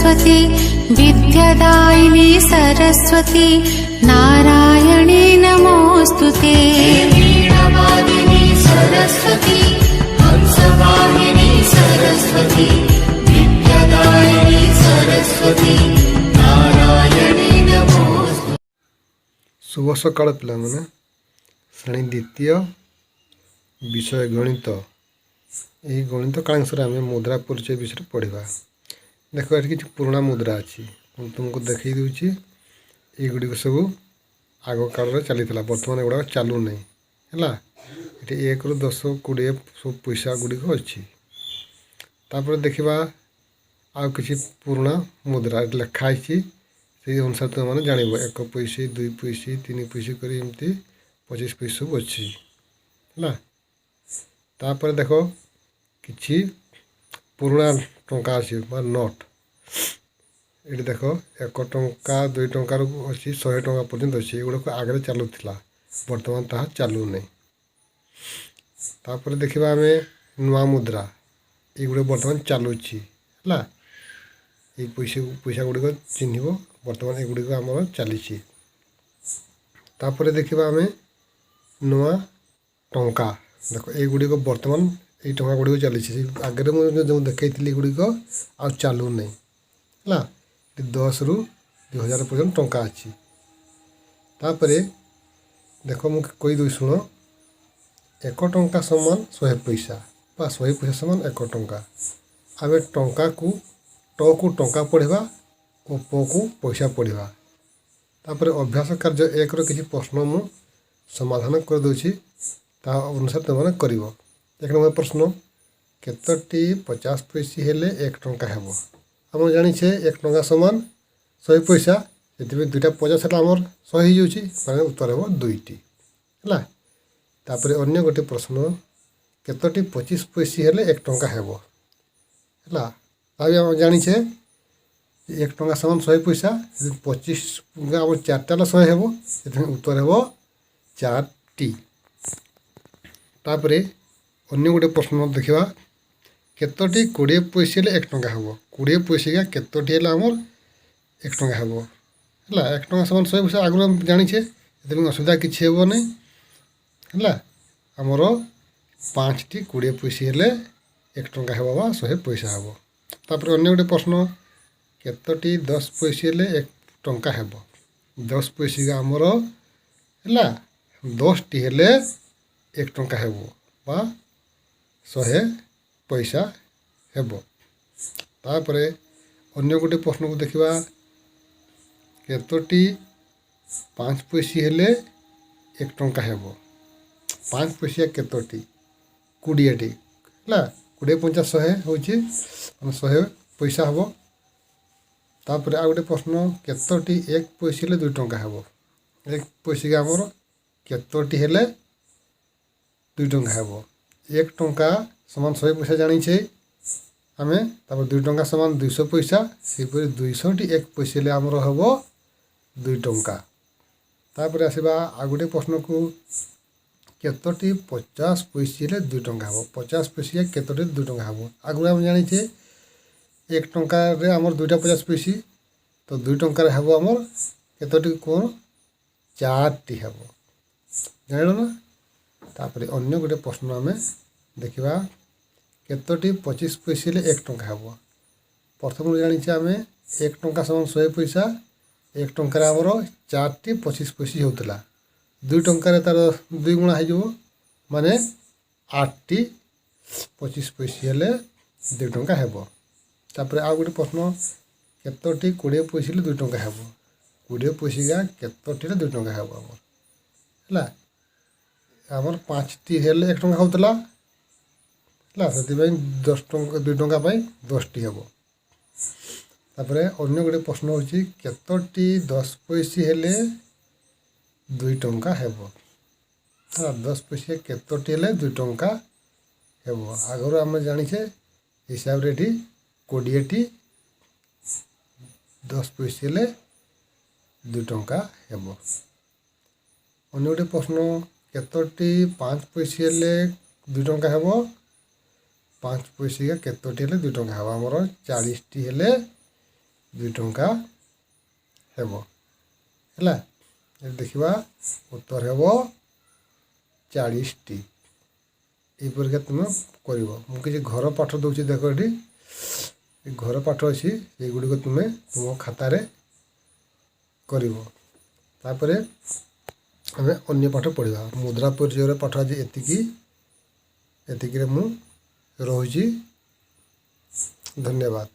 सरस्वती विद्यादायिनी सरस्वती नारायणी नमोस्तुते। वीणावादिनी सरस्वती हंसवाहिनी सरस्वती विद्यादायिनी सरस्वती नारायणी नमोस्तुते। शुभ सकाळ पिलाମାନେ ଶ୍ରେଣୀ ଦ୍ୱିତୀୟ विषय गणित। यही गणित कालांशरे आम मुद्रा परिचय विषय पढ़ा। देख ये कि पुराणा मुद्रा अच्छी तुमको देखई दूची युड़क सब आग काल चली बर्तमान एगुड़ा चालू नहीं है। ये 1 ରୁ 10 20 सब पैसा गुड़िक अच्छी। तापर देखा आउ कि पुराणा मुद्रा लिखाई से अनुसार तुम मैंने जान 1 पैसे 2 पैसे 3 पैसे करमती 25 पैसे सब अच्छी है। तापर देख कि पुराणा टंका अच्छी नोट ये देख 1 टंका 2 टंकार अच्छी 100 टंका पर्यंत अच्छी एगुड़ाक आगे चलूला बर्तमान ताहा चालू नहीं। तापर देखा आम नुआ मुद्रा ये बर्तमान चलुची है। ये पैसा गुड़िक चिन्ह बर्तमान एगुड़िक आमर चली। तापर देखा आम नुआ टंका देख युड़िक बर्तमान ये टंका गुड़िक चली आगे मुझे जो देखी गुड़िक आ चालू नहीं है। 10 ରୁ 2000 पर्यंत टंका अच्छी। तापर देख मुझे कहीदे शुण 1 टंका समान 100 पैसा बा 100 पैसा समान 1 टंका। आम टंका को ट को टंका पढ़ा और प को पैसा पढ़ा। तापर अभ्यास कार्य 1 रो किसी प्रश्न मु समाधान कर दूची ता अनुसार तुमने कर। 1 नंबर प्रश्न केतोटी 50 पैसे हेले 1 टंका हेबो। आम जानिछे 1 टंका समान 100 पैसा से 2टा 50 है आमर 100 हो जाए उत्तर हे 2टी है। तापर अन्य गोटे प्रश्न केतोटी 25 पैसे हेले 1 टंका हेबो है। आम जानिछे 1 टंका समान 100 पैसा 25 आम 4टा 100 हेबो उत्तर हे 4टी। तापर अन्य गोटे प्रश्न देखा केतोटी 20 पैसे 1 टंका हेबो। 20 पैसे केतोटी हेले आमर 1 टंका हेबो है। 1 टंका समान 100 पैसा आगु जानिछे असुविधा किसी हेबो नहीं है। आमर 5टी 20 पैसे हेले 1 टंका हेबो बा 100 पैसा हेबो। तापर अन्य गोटे प्रश्न केतोटी 10 पैसे हेले 1 टंका हेबो। 10 पैसे आमर है 10टी हेले 1 टंका हेबो बा 100 पैसा हेबो। तापर अन्य गोटे प्रश्न को देखा केतोटी 5 पैसे हेले 1 टंका हेबो। 5 पैसा केतोटी 20टी है 20 50 100 होची 100 पैसा हेबो। तापर आ गोटे प्रश्न केतोटी 1 पैसे हेले 2 टंका हेबो। 1 पैसे आमर केतोटी हेले 2 टंका हेबो। 1 टंका समान 100 पैसा जानिछे आमे। तापर 2 टंका समान 200 पैसा सेपरि 200टी 1 पैसे हेले आमर हेबो 2 टंका। तापर आसीबा आ गोटे प्रश्न को केतोटी 50 पैसे हेले 2 टंका हेबो। 50 पैसे केतोटी 2 टंका हेबो। आगु आम जानिछे 1 टंका रे आमर 2टा 50 पैसे तो 2 टंका रे हेबो आमर केतोटी कोन 4टी हेबो जानिलो ना। तापर अन्य गोटे प्रश्न आम देखा केतोटी 25 पैसे हेले 1 टंका हेबो। प्रथम जानिछे आम 1 टंका समान 100 पैसा 1 टंका आमर 4टी 25 पैसे होता 2 टंका तार 2 गुणा हो माने 8टी 25 पैसे हेले 2 टंका हेबो। तापर आ गोटे प्रश्न केतोटी 20 पैसे हेले 2 टंका हेबो। 20 पैसे केतोटी 2 टंका हेबो आमर है। आमर 5टी हेले 1 टंका होता है से 10 टंका 2 टंका 10टी हेबो। तापर अन्य गोटे प्रश्न होची केतोटी 10 पैसे हेले 2 टंका हेबो। 10 पैसे केतोटी हेले 2 टंका हेबो। आगु आम जानिछे हिसाब रे 20टी 10 पैसे हेले 2 टंका हेबो। अन्य गोटे प्रश्न केतोटी 5 पैसे हेले 2 टंका हेबो। 5 पैसे केतोटी हेले 2 टंका हेबो आमर 40टी हेले 2 ଟଙ୍କା ହେବ ହେଲା। ଦେଖିବା ଉତ୍ତର ହେବ 40ଟି। ଏହିପରିକା ତୁମେ କରିବ। ମୁଁ କିଛି ଘର ପାଠ ଦେଉଛି ଦେଖ ଏଠି ଘର ପାଠ ଅଛି ଏଗୁଡ଼ିକ ତୁମେ ତୁମ ଖାତାରେ କରିବ। ତାପରେ ଆମେ ଅନ୍ୟ ପାଠ ପଢ଼ିବା। ମୁଦ୍ରା ପରିଚୟର ପାଠ ଆଜି ଏତିକିରେ ମୁଁ ରହୁଛି। ଧନ୍ୟବାଦ।